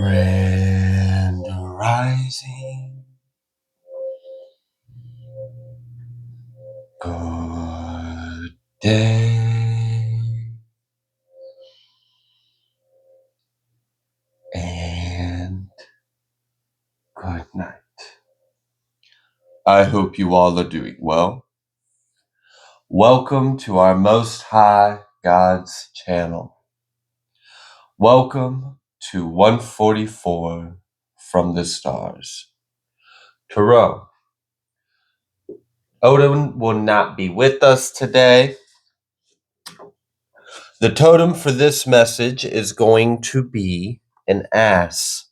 Grand Rising. Good day. And good night. I hope you all are doing well. Welcome to our Most High God's channel. Welcome to 144 from the stars. Tarot. Odin will not be with us today. The totem for this message is going to be an ass.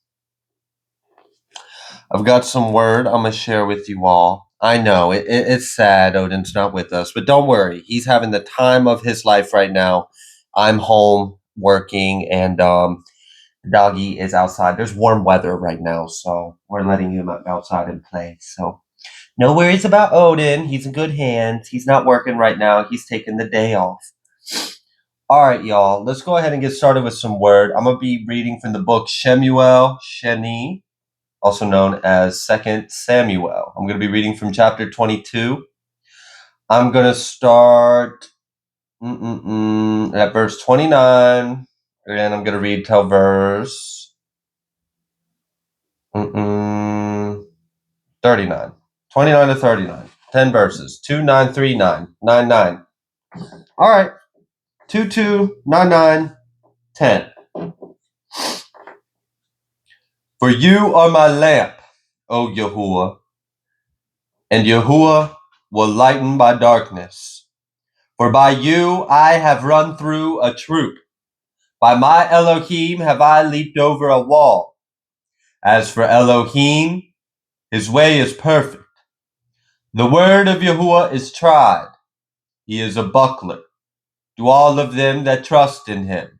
I've got some word I'm going to share with you all. I know, it's sad Odin's not with us, but don't worry. He's having the time of his life right now. I'm home working, and doggy is outside. There's warm weather right now, so we're letting him outside and play. So no worries about Odin. He's in good hands. He's not working right now. He's taking the day off. All right, y'all. Let's go ahead and get started with some word. I'm going to be reading from the book Shemuel Sheni, also known as 2nd Samuel. I'm going to be reading from chapter 22. I'm going to start at verse 29, and I'm going to read till verse 39. 29 to 39. 10 verses. 2, 9, 3, 9. 9, 9. All right. 2, 2, 9, 9, 10. For you are my lamp, O Yahuwah, and Yahuwah will lighten my darkness. For by you I have run through a troop. By my Elohim have I leaped over a wall. As for Elohim, his way is perfect. The word of Yahuwah is tried. He is a buckler to all of them that trust in him.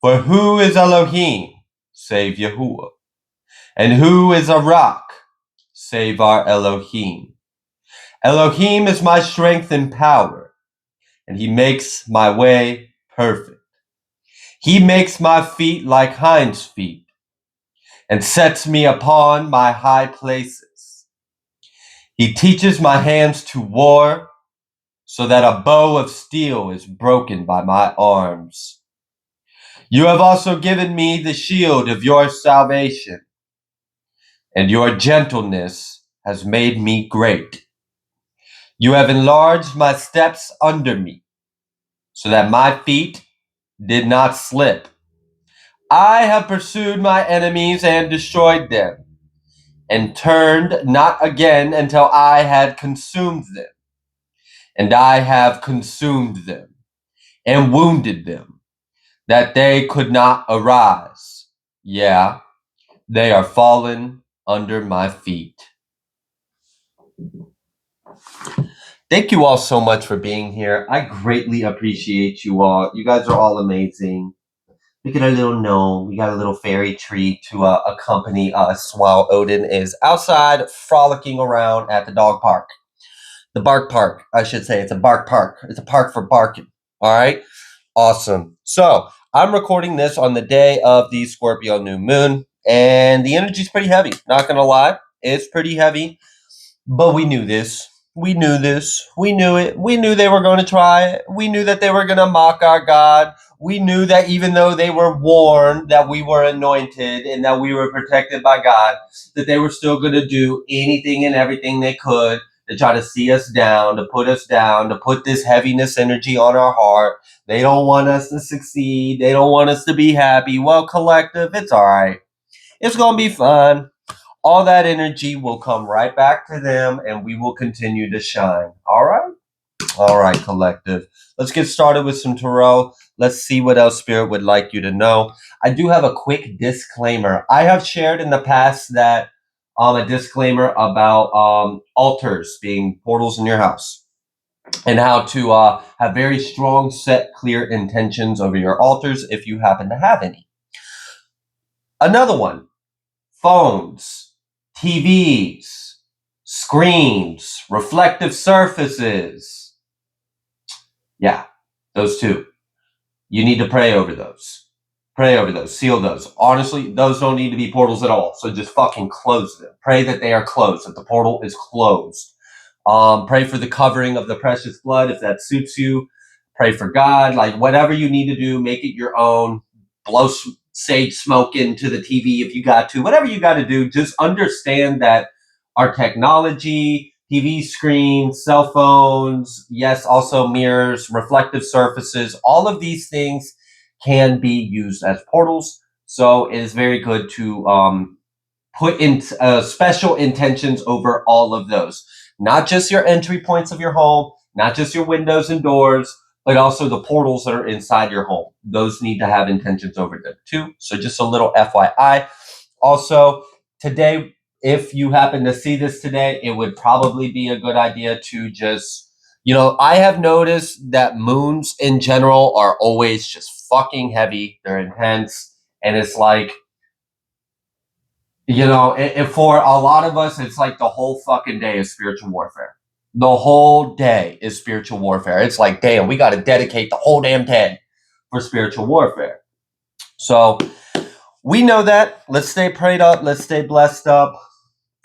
For who is Elohim, save Yahuwah? And who is a rock, save our Elohim? Elohim is my strength and power, and he makes my way perfect. He makes my feet like hinds' feet, and sets me upon my high places. He teaches my hands to war, so that a bow of steel is broken by my arms. You have also given me the shield of your salvation, and your gentleness has made me great. You have enlarged my steps under me, so that my feet did not slip. I have pursued my enemies and destroyed them, and turned not again until I had consumed them. And I have consumed them, and wounded them, that they could not arise. Yeah, they are fallen under my feet. Thank you all so much for being here. I greatly appreciate you all. You guys are all amazing. We get a little gnome. We got a little fairy tree to accompany us while Odin is outside frolicking around at the dog park. The bark park, I should say. It's a bark park. It's a park for barking. All right? Awesome. So I'm recording this on the day of the Scorpio new moon, and the energy's pretty heavy. Not going to lie. It's pretty heavy, but we knew this. We knew this. We knew it. We knew they were going to try it. We knew that they were going to mock our God. We knew that even though they were warned that we were anointed and that we were protected by God, that they were still going to do anything and everything they could to try to see us down, to put this heaviness energy on our heart. They don't want us to succeed. They don't want us to be happy. Well, collective, it's all right. It's going to be fun. All that energy will come right back to them, and we will continue to shine. All right? All right, collective. Let's get started with some tarot. Let's see what else Spirit would like you to know. I do have a quick disclaimer. I have shared in the past that a disclaimer about altars being portals in your house, and how to have very strong, set, clear intentions over your altars if you happen to have any. Another one, phones, TVs, screens, reflective surfaces. Yeah, those two. You need to pray over those. Pray over those. Seal those. Honestly, those don't need to be portals at all. So just fucking close them. Pray that they are closed, that the portal is closed. Pray for the covering of the precious blood if that suits you. Pray for God. Like whatever you need to do, make it your own. Blow sage smoke into the TV if you got to. Whatever you got to do, just understand that our technology, TV screens, cell phones, yes, also mirrors, reflective surfaces, all of these things can be used as portals. So it is very good to put in special intentions over all of those. Not just your entry points of your home, not just your windows and doors, but also the portals that are inside your home. Those need to have intentions over them too. So just a little FYI. Also, today, if you happen to see this today, it would probably be a good idea to just, I have noticed that moons in general are always just fucking heavy. They're intense. And it's like, for a lot of us, it's like the whole fucking day is spiritual warfare. The whole day is spiritual warfare. It's like, damn, we got to dedicate the whole damn day for spiritual warfare. So we know that. Let's stay prayed up. Let's stay blessed up.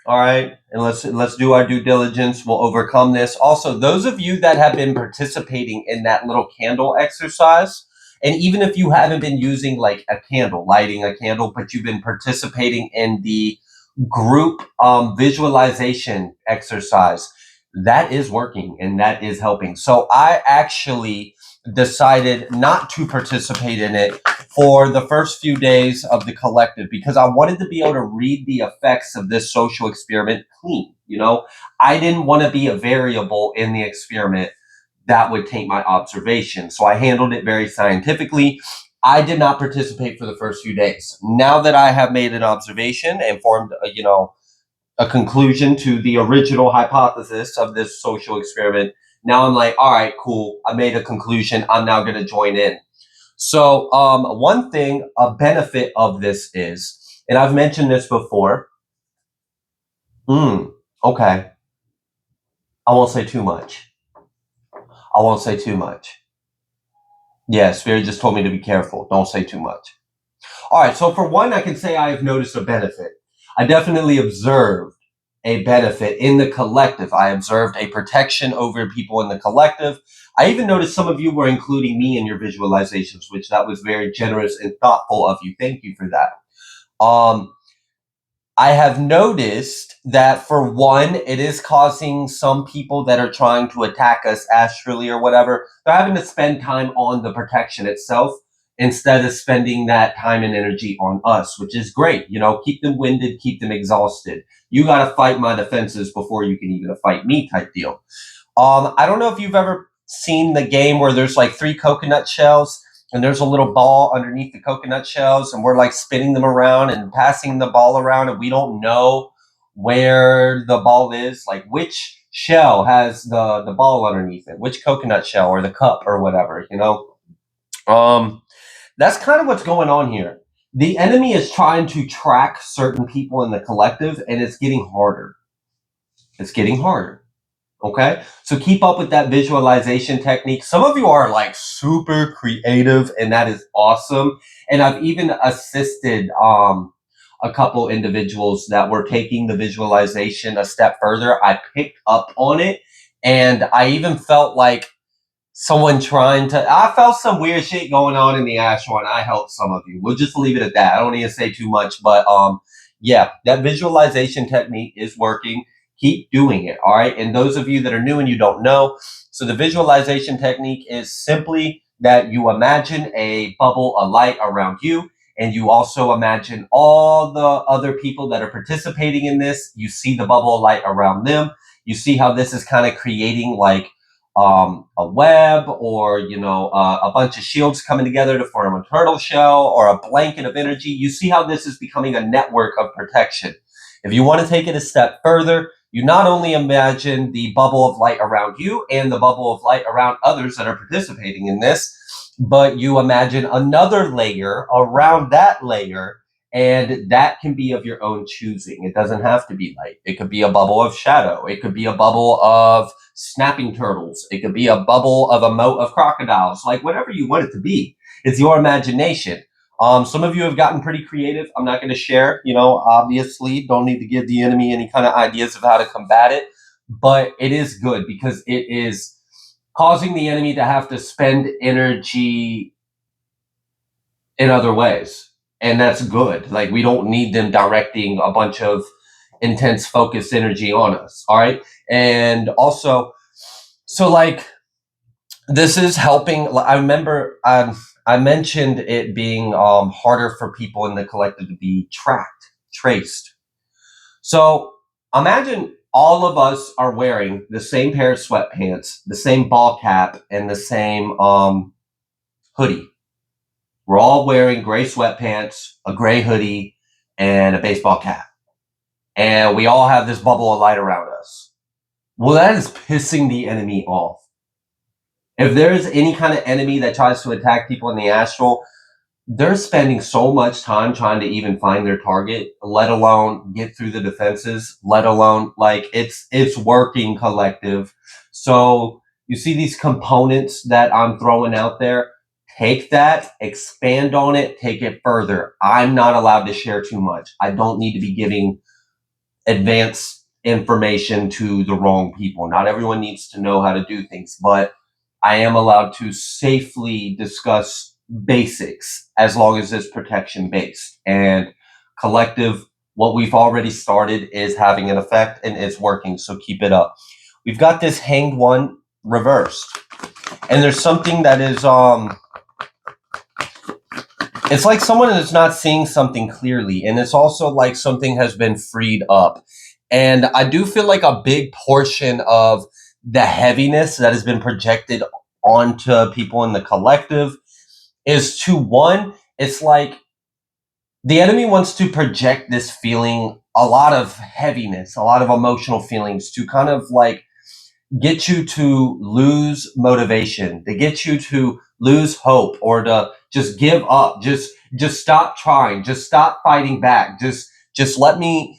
All right. And let's do our due diligence. We'll overcome this. Also, those of you that have been participating in that little candle exercise, and even if you haven't been using like a candle, lighting a candle, but you've been participating in the group visualization exercise, that is working and that is helping. So I actually decided not to participate in it for the first few days of the collective because I wanted to be able to read the effects of this social experiment clean. I didn't want to be a variable in the experiment that would taint my observation. So I handled it very scientifically. I did not participate for the first few days. Now that I have made an observation and formed, a conclusion to the original hypothesis of this social experiment, now I'm like, all right, cool. I made a conclusion. I'm now going to join in. So one thing, a benefit of this is, and I've mentioned this before. Okay. I won't say too much. Yeah, Spirit just told me to be careful. Don't say too much. All right. So for one, I can say I have noticed a benefit. I definitely observed a benefit in the collective. I observed a protection over people in the collective. I even noticed some of you were including me in your visualizations, which that was very generous and thoughtful of you. Thank you for that. I have noticed that for one, it is causing some people that are trying to attack us astrally or whatever, they're having to spend time on the protection itself instead of spending that time and energy on us, which is great. Keep them winded, keep them exhausted. You got to fight my defenses before you can even fight me type deal. I don't know if you've ever seen the game where there's like 3 coconut shells and there's a little ball underneath the coconut shells and we're like spinning them around and passing the ball around and we don't know where the ball is, like which shell has the ball underneath it, which coconut shell or the cup or whatever, that's kind of what's going on here. The enemy is trying to track certain people in the collective and it's getting harder. Okay, so keep up with that visualization technique. Some of you are like super creative and that is awesome. And I've even assisted a couple individuals that were taking the visualization a step further. I picked up on it and I even felt like I felt some weird shit going on in the astral and I helped some of you. We'll just leave it at that. I don't need to say too much, but yeah, that visualization technique is working. Keep doing it, all right? And those of you that are new and you don't know, so the visualization technique is simply that you imagine a bubble of light around you, and you also imagine all the other people that are participating in this. You see the bubble of light around them. You see how this is kind of creating like a web or, a bunch of shields coming together to form a turtle shell or a blanket of energy. You see how this is becoming a network of protection. If you want to take it a step further, you not only imagine the bubble of light around you and the bubble of light around others that are participating in this, but you imagine another layer around that layer, and that can be of your own choosing. It doesn't have to be light. It could be a bubble of shadow. It could be a bubble of snapping turtles. It could be a bubble of a moat of crocodiles, like whatever you want it to be. It's your imagination. Some of you have gotten pretty creative. I'm not going to share, obviously don't need to give the enemy any kind of ideas of how to combat it, but it is good because it is causing the enemy to have to spend energy in other ways. And that's good. Like, we don't need them directing a bunch of intense focused energy on us. All right. And also, so like, this is helping. I remember I mentioned it being harder for people in the collective to be traced. So imagine all of us are wearing the same pair of sweatpants, the same ball cap, and the same hoodie. We're all wearing gray sweatpants, a gray hoodie, and a baseball cap. And we all have this bubble of light around us. Well, that is pissing the enemy off. If there is any kind of enemy that tries to attack people in the astral, they're spending so much time trying to even find their target, let alone get through the defenses, let alone, like, it's working, collective. So you see these components that I'm throwing out there, take that, expand on it, take it further. I'm not allowed to share too much. I don't need to be giving advanced information to the wrong people. Not everyone needs to know how to do things, but I am allowed to safely discuss basics as long as it's protection based. And collective, what we've already started is having an effect and it's working. So keep it up. We've got this hanged one reversed. And there's something that is it's like someone is not seeing something clearly, and it's also like something has been freed up. And I do feel like a big portion of the heaviness that has been projected onto people in the collective is to one, it's like the enemy wants to project this feeling, a lot of heaviness, a lot of emotional feelings, to kind of like get you to lose motivation, to get you to lose hope, or to just give up, just stop trying, just stop fighting back, just let me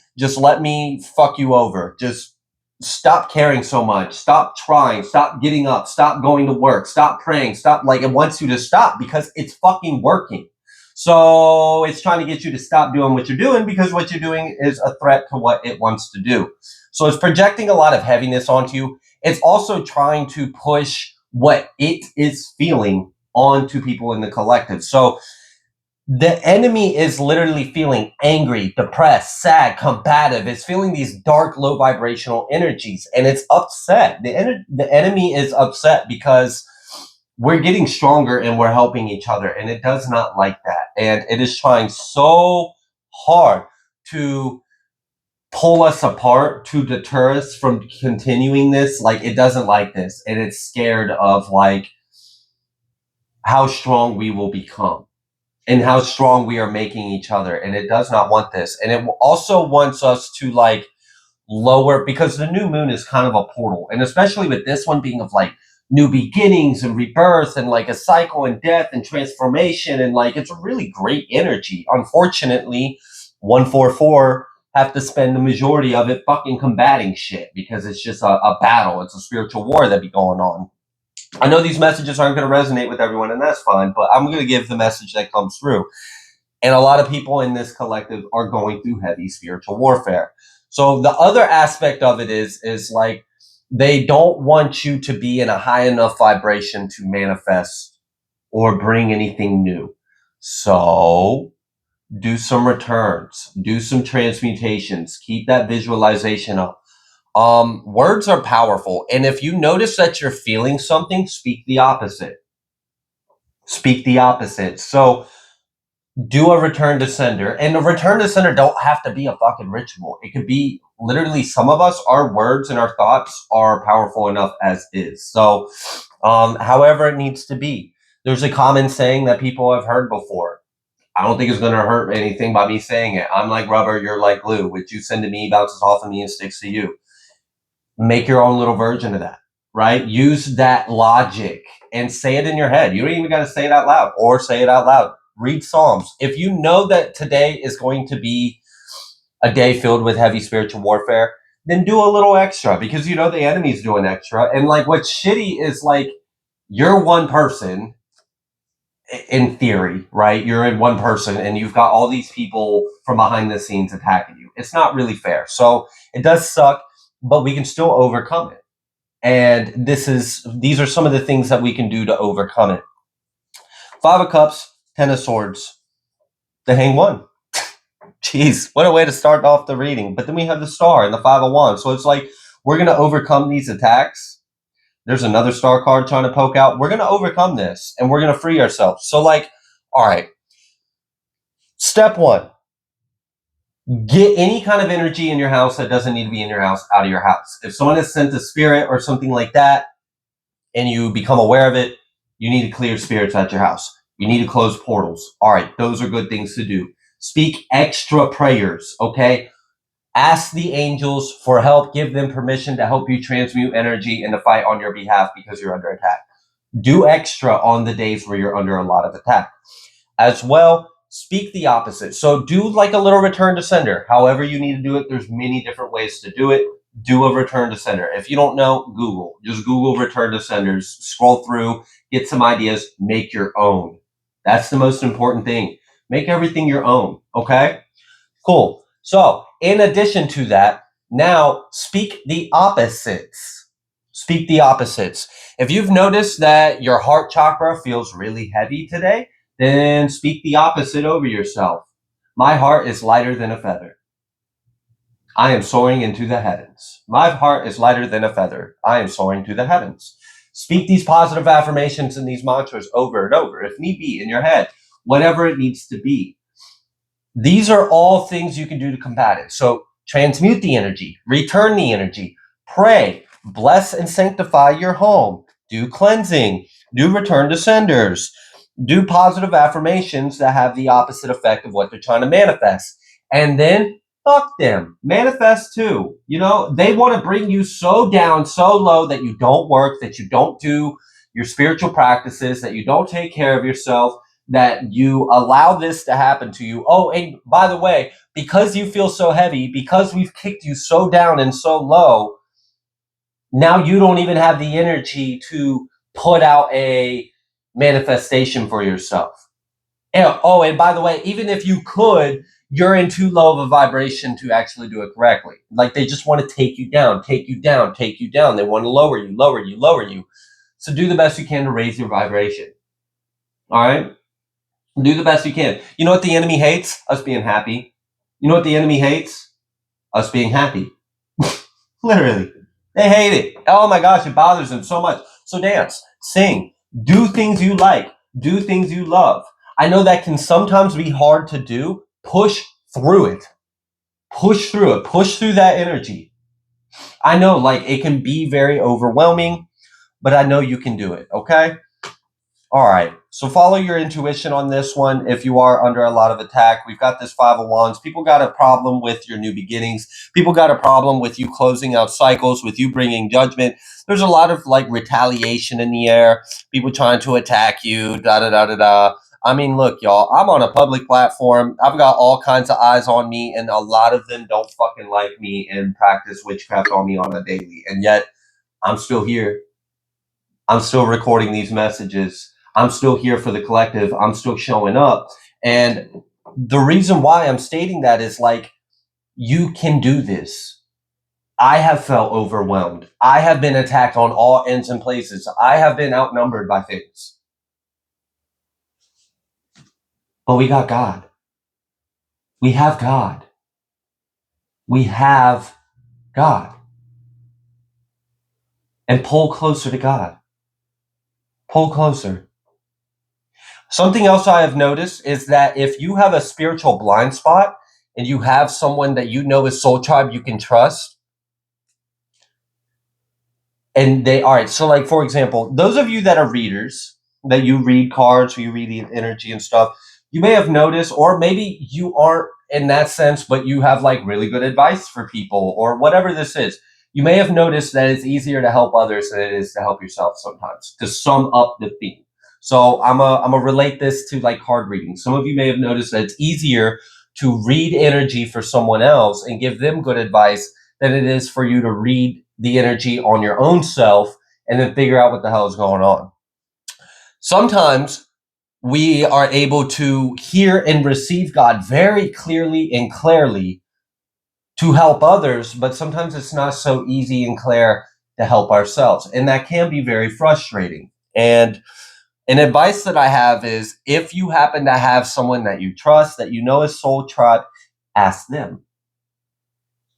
fuck you over, just stop caring so much, stop trying, stop getting up, stop going to work, stop praying, stop. Like, it wants you to stop because it's fucking working. So it's trying to get you to stop doing what you're doing because what you're doing is a threat to what it wants to do. So it's projecting a lot of heaviness onto you. It's also trying to push what it is feeling onto people in the collective. So the enemy is literally feeling angry, depressed, sad, combative. It's feeling these dark, low vibrational energies, and it's upset. The enemy is upset because we're getting stronger and we're helping each other, and it does not like that. And it is trying so hard to pull us apart, to deter us from continuing this. Like, it doesn't like this, and it's scared of like how strong we will become and how strong we are making each other, and it does not want this. And it also wants us to like lower, because the new moon is kind of a portal, and especially with this one being of like new beginnings and rebirth and like a cycle and death and transformation, and like it's a really great energy. Unfortunately, 144 have to spend the majority of it fucking combating shit because it's just a battle. It's a spiritual war that be going on. I know these messages aren't going to resonate with everyone, and that's fine, but I'm going to give the message that comes through. And a lot of people in this collective are going through heavy spiritual warfare. So the other aspect of it is like they don't want you to be in a high enough vibration to manifest or bring anything new. So do some returns, do some transmutations, keep that visualization up. Words are powerful. And if you notice that you're feeling something, speak the opposite. Speak the opposite. So do a return to sender. And a return to sender don't have to be a fucking ritual. It could be literally, some of us, our words and our thoughts are powerful enough as is. So however it needs to be. There's a common saying that people have heard before. I don't think it's going to hurt anything by me saying it. I'm like rubber, you're like glue. What you send to me bounces off of me and sticks to you. Make your own little version of that, right? Use that logic and say it in your head. You don't even got to say it out loud, or say it out loud. Read Psalms. If you know that today is going to be a day filled with heavy spiritual warfare, then do a little extra, because you know the enemy's doing extra. And like, what's shitty is like, you're one person in theory, right? You're in one person and you've got all these people from behind the scenes attacking you. It's not really fair. So it does suck, but we can still overcome it. And these are some of the things that we can do to overcome it. 5 of Cups, 10 of Swords, the Hanged One. Jeez, what a way to start off the reading. But then we have the Star and the 5 of Wands. So it's like we're going to overcome these attacks. There's another Star card trying to poke out. We're going to overcome this and we're going to free ourselves. So like, all right, step 1, get any kind of energy in your house that doesn't need to be in your house out of your house. If someone has sent a spirit or something like that and you become aware of it, you need to clear spirits at your house. You need to close portals. All right, those are good things to do. Speak extra prayers, okay? Ask the angels for help. Give them permission to help you transmute energy and to fight on your behalf because you're under attack. Do extra on the days where you're under a lot of attack. As well, speak the opposite. So do like a little return to sender. However you need to do it, there's many different ways to do it. Do a return to sender. If you don't know, Google. Just Google return to senders. Scroll through, get some ideas, make your own. That's the most important thing. Make everything your own, okay? Cool. So, in addition to that, now speak the opposites. Speak the opposites. If you've noticed that your heart chakra feels really heavy today, then speak the opposite over yourself. My heart is lighter than a feather. I am soaring into the heavens. My heart is lighter than a feather. I am soaring to the heavens. Speak these positive affirmations and these mantras over and over, if need be, in your head, whatever it needs to be. These are all things you can do to combat it. So transmute the energy, return the energy, pray, bless and sanctify your home, do cleansing, do return to senders, do positive affirmations that have the opposite effect of what they're trying to manifest. And then fuck them. Manifest too. You know, they want to bring you so down, so low that you don't work, that you don't do your spiritual practices, that you don't take care of yourself, that you allow this to happen to you. Oh, and by the way, because you feel so heavy, because we've kicked you so down and so low, now you don't even have the energy to put out a manifestation for yourself. And, oh, and by the way, even if you could, you're in too low of a vibration to actually do it correctly. Like they just want to take you down, take you down, take you down. They want to lower you, lower you, lower you. So do the best you can to raise your vibration. All right? Do the best you can. You know what the enemy hates? Us being happy. You know what the enemy hates? Us being happy. Literally. They hate it. Oh my gosh, it bothers them so much. So dance, sing, do things you like, do things you love. I know that can sometimes be hard to do. Push through it. Push through it. Push through that energy. I know, like, it can be very overwhelming, but I know you can do it, okay? All right, so follow your intuition on this one. If you are under a lot of attack, we've got this 5 of Wands. People got a problem with your new beginnings. People got a problem with you closing out cycles, with you bringing judgment. There's a lot of like retaliation in the air. People trying to attack you, da-da-da-da-da. I mean, look, y'all, I'm on a public platform. I've got all kinds of eyes on me, and a lot of them don't fucking like me and practice witchcraft on me on a daily. And yet, I'm still here. I'm still recording these messages. I'm still here for the collective. I'm still showing up. And the reason why I'm stating that is like, you can do this. I have felt overwhelmed. I have been attacked on all ends and places. I have been outnumbered by things. But we got God. We have God. We have God. And pull closer to God. Pull closer. Something else I have noticed is that if you have a spiritual blind spot and you have someone that you know is soul tribe you can trust, and they, all right, so like, for example, those of you that are readers, that you read cards or you read the energy and stuff, you may have noticed, or maybe you aren't in that sense, but you have like really good advice for people or whatever this is. You may have noticed that it's easier to help others than it is to help yourself sometimes, to sum up the theme. So I'm a relate this to like card reading. Some of you may have noticed that it's easier to read energy for someone else and give them good advice than it is for you to read the energy on your own self and then figure out what the hell is going on. Sometimes we are able to hear and receive God very clearly and clearly to help others, but sometimes it's not so easy and clear to help ourselves. And that can be very frustrating. And an advice that I have is, if you happen to have someone that you trust, that you know is soul tribe, ask them.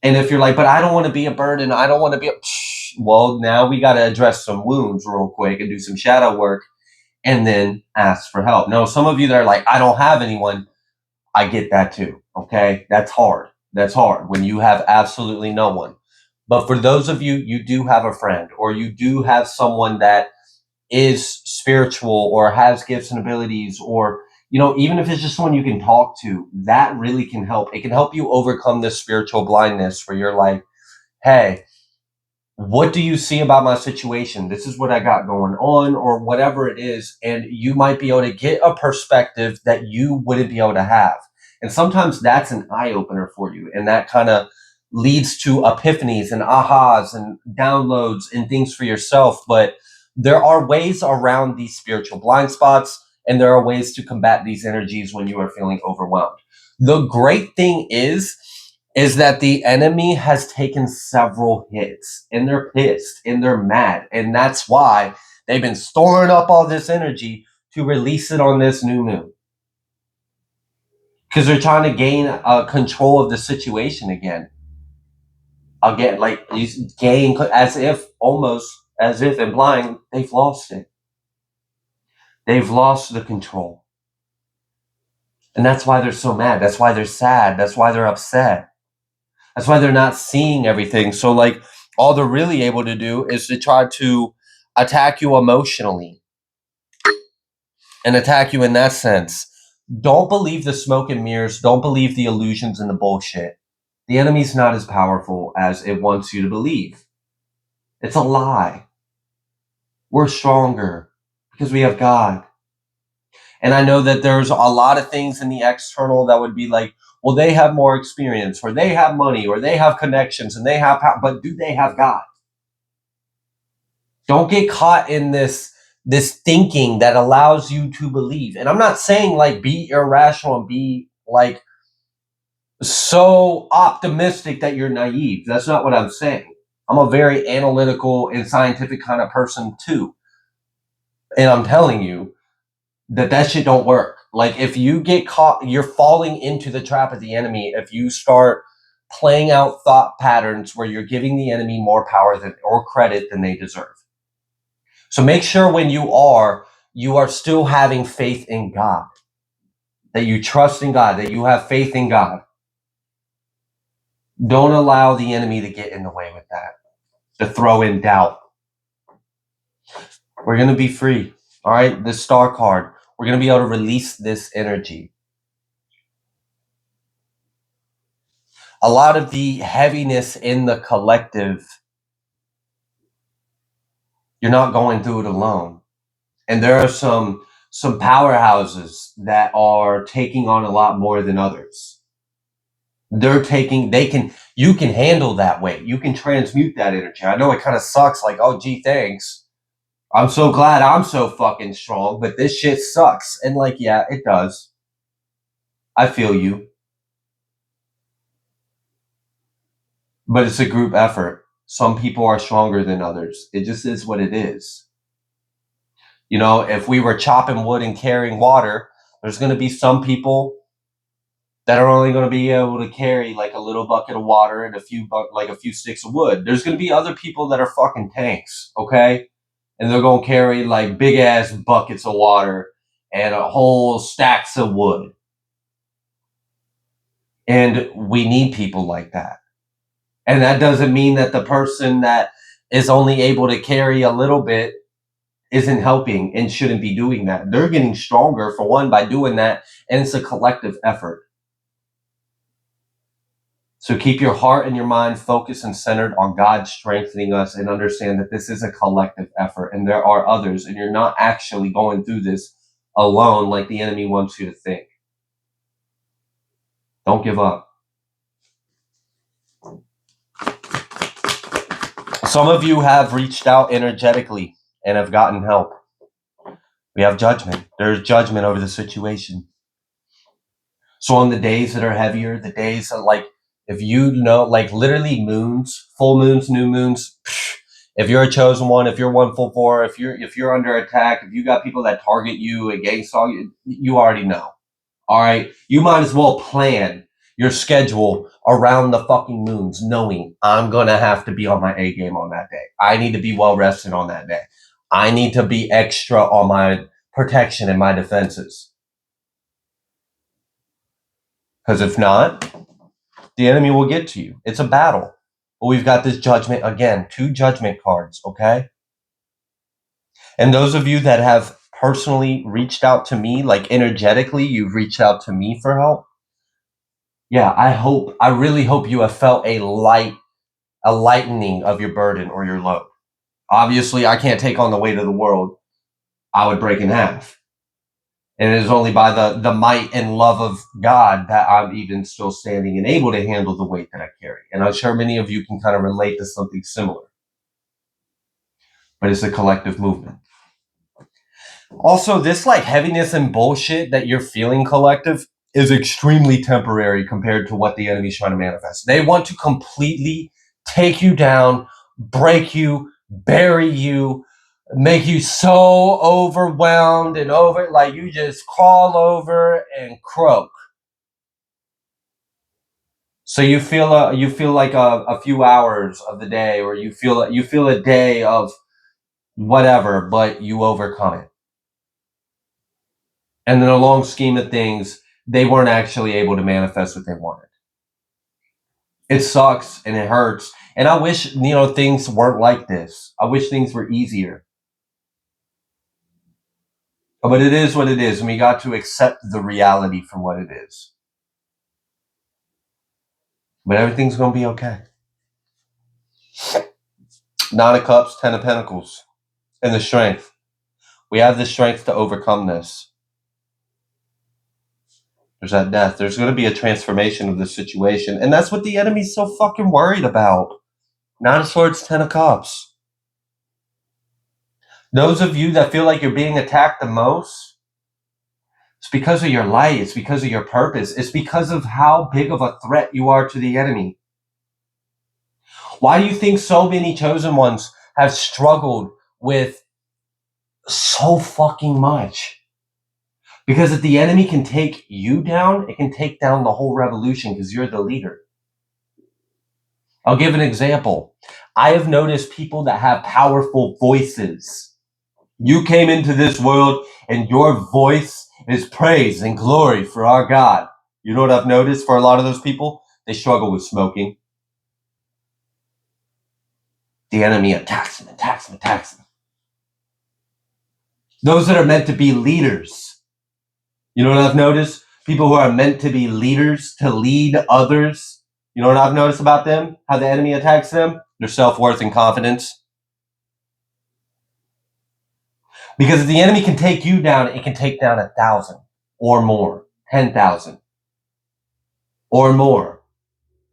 And if you're like, but I don't want to be a burden, I don't want to be well, now we got to address some wounds real quick and do some shadow work and then ask for help. No, some of you that are like, I don't have anyone, I get that too. Okay. That's hard. That's hard when you have absolutely no one. But for those of you, you do have a friend, or you do have someone that is spiritual or has gifts and abilities, or, you know, even if it's just someone you can talk to, that really can help. It can help you overcome this spiritual blindness where you're like, hey, what do you see about my situation? This is what I got going on, or whatever it is. And you might be able to get a perspective that you wouldn't be able to have. And sometimes that's an eye opener for you. And that kind of leads to epiphanies and ahas and downloads and things for yourself. But there are ways around these spiritual blind spots, and there are ways to combat these energies when you are feeling overwhelmed. The great thing is that the enemy has taken several hits, and they're pissed and they're mad. And that's why they've been storing up all this energy to release it on this new moon. Because they're trying to gain control of the situation again. Again, like gain, almost as if implying they've lost it. They've lost the control. And that's why they're so mad. That's why they're sad. That's why they're upset. That's why they're not seeing everything. So, like, all they're really able to do is to try to attack you emotionally and attack you in that sense. Don't believe the smoke and mirrors. Don't believe the illusions and the bullshit. The enemy's not as powerful as it wants you to believe. It's a lie. We're stronger because we have God. And I know that there's a lot of things in the external that would be like, well, they have more experience, or they have money, or they have connections, and they have power, but do they have God? Don't get caught in this thinking that allows you to believe. And I'm not saying like be irrational and be like so optimistic that you're naive. That's not what I'm saying. I'm a very analytical and scientific kind of person too. And I'm telling you that shit don't work. Like, if you get caught, you're falling into the trap of the enemy if you start playing out thought patterns where you're giving the enemy more power or credit than they deserve. So make sure when you are still having faith in God, that you trust in God, that you have faith in God. Don't allow the enemy to get in the way with that, to throw in doubt. We're going to be free. All right. The star card, we're going to be able to release this energy. A lot of the heaviness in the collective, you're not going through it alone. And there are some powerhouses that are taking on a lot more than others. You can handle that weight. You can transmute that energy. I know it kind of sucks, like, oh, gee, thanks. I'm so glad I'm so fucking strong, but this shit sucks. And like, yeah, it does. I feel you. But it's a group effort. Some people are stronger than others. It just is what it is. You know, if we were chopping wood and carrying water, there's going to be some people that are only going to be able to carry like a little bucket of water and a few sticks of wood. There's going to be other people that are fucking tanks, okay? And they're going to carry like big ass buckets of water and a whole stacks of wood. And we need people like that. And that doesn't mean that the person that is only able to carry a little bit isn't helping and shouldn't be doing that. They're getting stronger, for one, by doing that, and it's a collective effort. So keep your heart and your mind focused and centered on God strengthening us, and understand that this is a collective effort and there are others, and you're not actually going through this alone like the enemy wants you to think. Don't give up. Some of you have reached out energetically and have gotten help. We have judgment. There's judgment over the situation. So on the days that are heavier, the days that, like, if you know, like literally moons, full moons, new moons, if you're a chosen one, if you're 144, if you're under attack, if you got people that target you against all you, you already know. All right, you might as well plan your schedule around the fucking moons, knowing I'm gonna have to be on my A game on that day. I need to be well rested on that day. I need to be extra on my protection and my defenses. Because if not, the enemy will get to you. It's a battle. But we've got this judgment again, 2 judgment cards, okay? And those of you that have personally reached out to me, like energetically, you've reached out to me for help. Yeah, I really hope you have felt a lightening of your burden or your load. Obviously, I can't take on the weight of the world. I would break in half. And it is only by the might and love of God that I'm even still standing and able to handle the weight that I carry. And I'm sure many of you can kind of relate to something similar. But it's a collective movement. Also, this like heaviness and bullshit that you're feeling, collective, is extremely temporary compared to what the enemy's trying to manifest. They want to completely take you down, break you, bury you, make you so overwhelmed and over, like you just crawl over and croak. So you feel like a few hours of the day, or you feel a day of whatever, but you overcome it. And in the long scheme of things, they weren't actually able to manifest what they wanted. It sucks and it hurts. And I wish, things weren't like this. I wish things were easier. But it is what it is, and we got to accept the reality for what it is. But everything's going to be okay. 9 of Cups, 10 of Pentacles, and the strength. We have the strength to overcome this. There's that death. There's going to be a transformation of the situation. And that's what the enemy's so fucking worried about. 9 of Swords, 10 of Cups. Those of you that feel like you're being attacked the most, it's because of your light. It's because of your purpose. It's because of how big of a threat you are to the enemy. Why do you think so many chosen ones have struggled with so fucking much? Because if the enemy can take you down, it can take down the whole revolution because you're the leader. I'll give an example. I have noticed people that have powerful voices. You came into this world and your voice is praise and glory for our God. You know what I've noticed for a lot of those people? They struggle with smoking. The enemy attacks them. Those that are meant to be leaders. You know what I've noticed? People who are meant to be leaders, to lead others. You know what I've noticed about them? How the enemy attacks them? Their self-worth and confidence. Because if the enemy can take you down, it can take down 1,000 or more, 10,000 or more.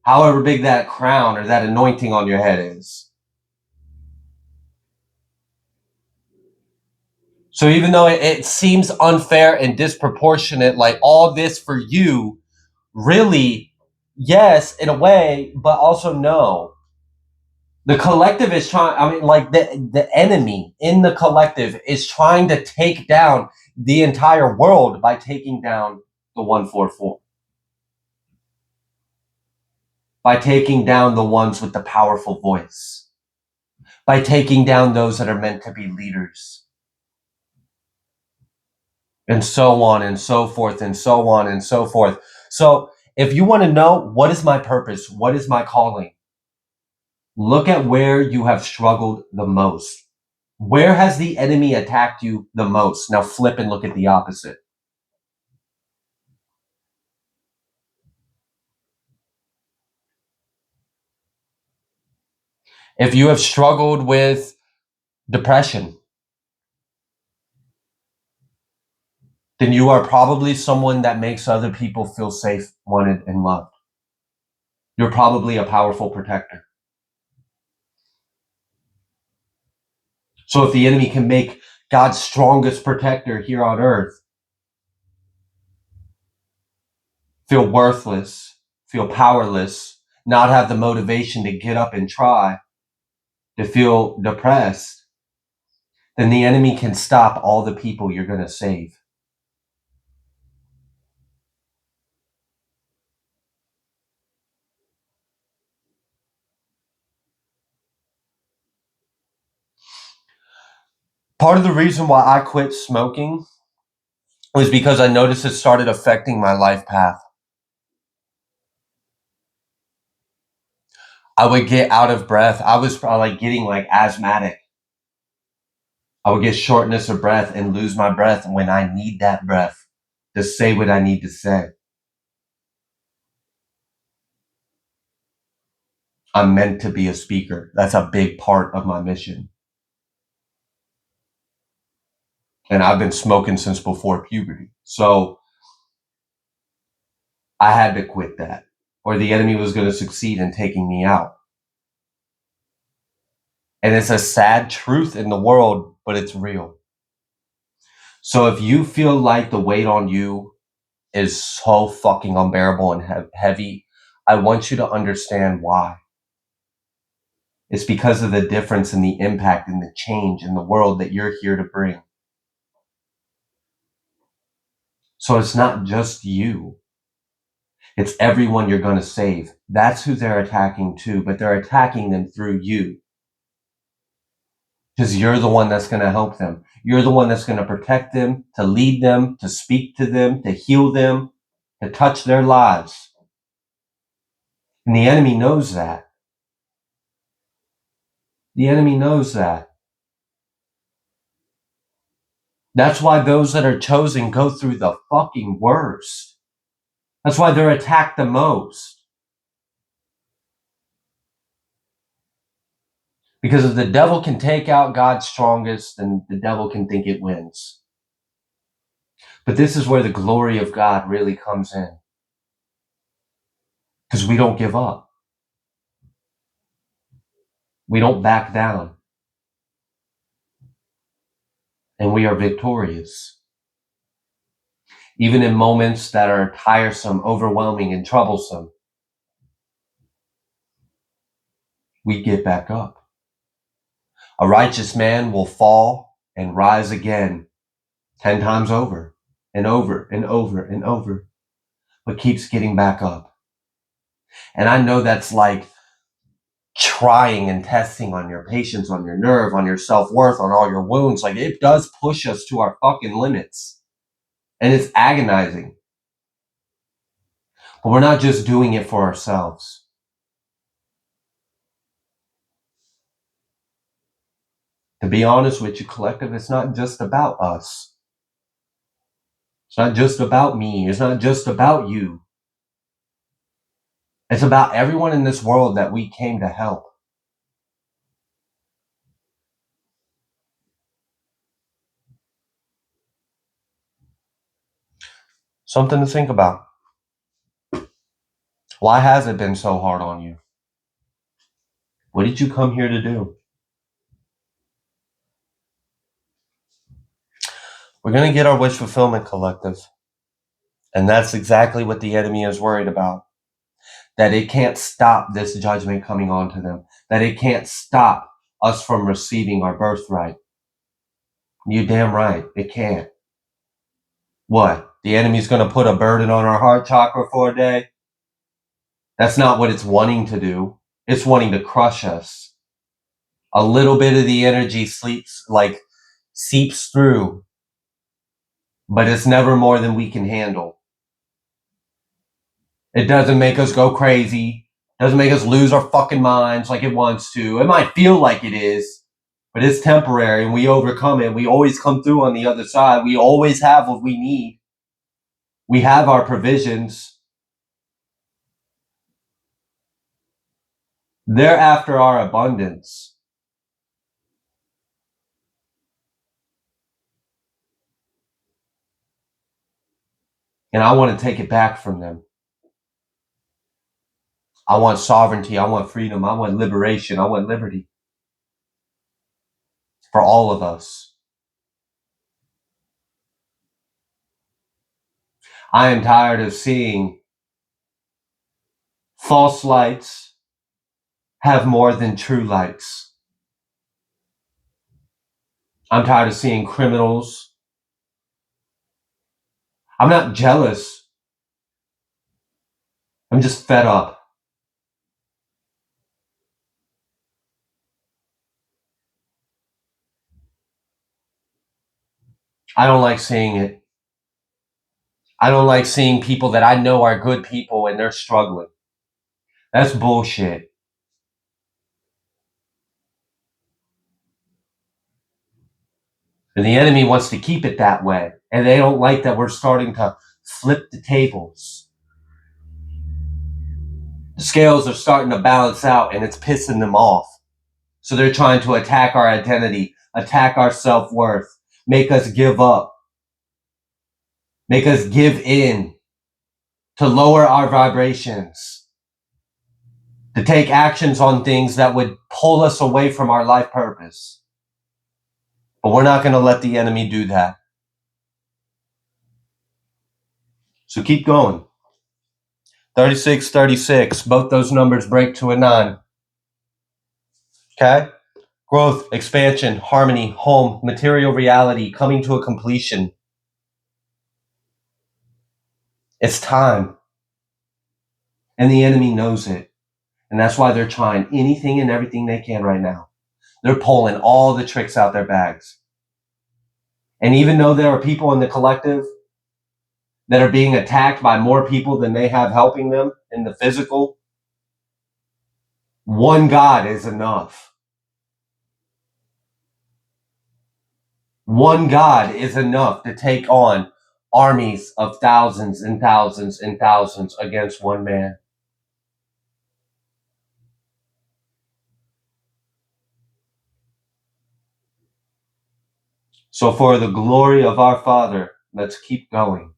However big that crown or that anointing on your head is. So even though it seems unfair and disproportionate, like all this for you, really, yes, in a way, but also no. The collective is trying, the enemy in the collective is trying to take down the entire world by taking down the 144. By taking down the ones with the powerful voice. By taking down those that are meant to be leaders. And so on and so forth and so on and so forth. So if you want to know what is my purpose, what is my calling, look at where you have struggled the most. Where has the enemy attacked you the most? Now flip and look at the opposite. If you have struggled with depression, then you are probably someone that makes other people feel safe, wanted, and loved. You're probably a powerful protector. So if the enemy can make God's strongest protector here on earth, feel worthless, feel powerless, not have the motivation to get up and try, to feel depressed, then the enemy can stop all the people you're going to save. Part of the reason why I quit smoking was because I noticed it started affecting my life path. I would get out of breath. I was probably getting asthmatic. I would get shortness of breath and lose my breath when I need that breath to say what I need to say. I'm meant to be a speaker. That's a big part of my mission. And I've been smoking since before puberty. So I had to quit that, or the enemy was going to succeed in taking me out. And it's a sad truth in the world, but it's real. So if you feel like the weight on you is so fucking unbearable and heavy, I want you to understand why. It's because of the difference in the impact and the change in the world that you're here to bring. So it's not just you. It's everyone you're going to save. That's who they're attacking too, but they're attacking them through you. Because you're the one that's going to help them. You're the one that's going to protect them, to lead them, to speak to them, to heal them, to touch their lives. And the enemy knows that. The enemy knows that. That's why those that are chosen go through the fucking worst. That's why they're attacked the most. Because if the devil can take out God's strongest, then the devil can think it wins. But this is where the glory of God really comes in. Because we don't give up. We don't back down. And we are victorious. Even in moments that are tiresome, overwhelming, and troublesome, we get back up. A righteous man will fall and rise again 10 times over and over and over and over, but keeps getting back up. And I know that's like trying and testing on your patience, on your nerve, on your self-worth, on all your wounds. Like, it does push us to our fucking limits. And it's agonizing. But we're not just doing it for ourselves. To be honest with you, collective, it's not just about us. It's not just about me. It's not just about you. It's about everyone in this world that we came to help. Something to think about. Why has it been so hard on you? What did you come here to do? We're going to get our wish fulfillment, collective. And that's exactly what the enemy is worried about. That it can't stop this judgment coming onto them. That it can't stop us from receiving our birthright. You damn right, it can't. What? The enemy's going to put a burden on our heart chakra for a day? That's not what it's wanting to do. It's wanting to crush us. A little bit of the energy seeps through, but it's never more than we can handle. It doesn't make us go crazy. Doesn't make us lose our fucking minds like it wants to. It might feel like it is, but it's temporary and we overcome it. We always come through on the other side. We always have what we need. We have our provisions. They're after our abundance. And I want to take it back from them. I want sovereignty. I want freedom. I want liberation. I want liberty. For all of us. I am tired of seeing false lights have more than true lights. I'm tired of seeing criminals. I'm not jealous. I'm just fed up. I don't like seeing it. I don't like seeing people that I know are good people and they're struggling. That's bullshit. And the enemy wants to keep it that way. And they don't like that we're starting to flip the tables. The scales are starting to balance out and it's pissing them off. So they're trying to attack our identity, attack our self-worth, make us give up, make us give in, to lower our vibrations, to take actions on things that would pull us away from our life purpose. But we're not going to let the enemy do that. So keep going. 36, 36, both those numbers break to a 9. Okay? Growth, expansion, harmony, home, material reality, coming to a completion. It's time. And the enemy knows it. And that's why they're trying anything and everything they can right now. They're pulling all the tricks out their bags. And even though there are people in the collective that are being attacked by more people than they have helping them in the physical, one God is enough. One God is enough to take on armies of thousands and thousands and thousands against one man. So for the glory of our Father, let's keep going.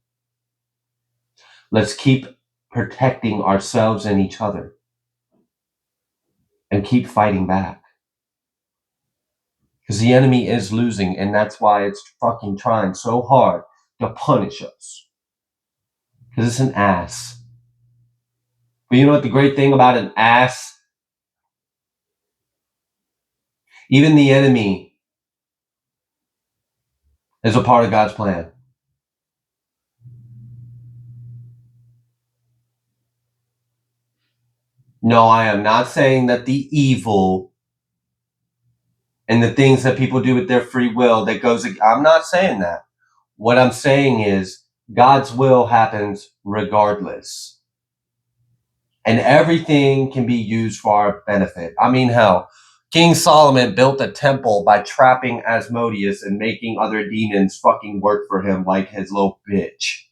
Let's keep protecting ourselves and each other. And keep fighting back. Because the enemy is losing, and that's why it's fucking trying so hard to punish us. Because it's an ass. But you know what the great thing about an ass? Even the enemy is a part of God's plan. No, I am not saying that the evil and the things that people do with their free will that goes, I'm not saying that. What I'm saying is God's will happens regardless. And everything can be used for our benefit. I mean, hell, King Solomon built a temple by trapping Asmodeus and making other demons fucking work for him like his little bitch.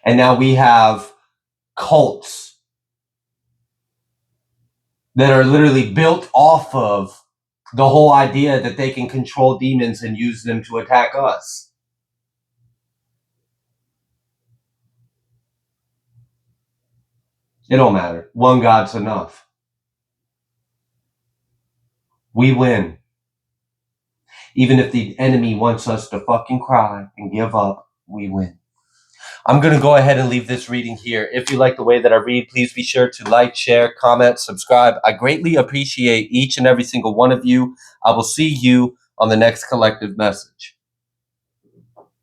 And now we have cults that are literally built off of the whole idea that they can control demons and use them to attack us. It don't matter. One God's enough. We win. Even if the enemy wants us to fucking cry and give up, we win. I'm going to go ahead and leave this reading here. If you like the way that I read, please be sure to like, share, comment, subscribe. I greatly appreciate each and every single one of you. I will see you on the next collective message.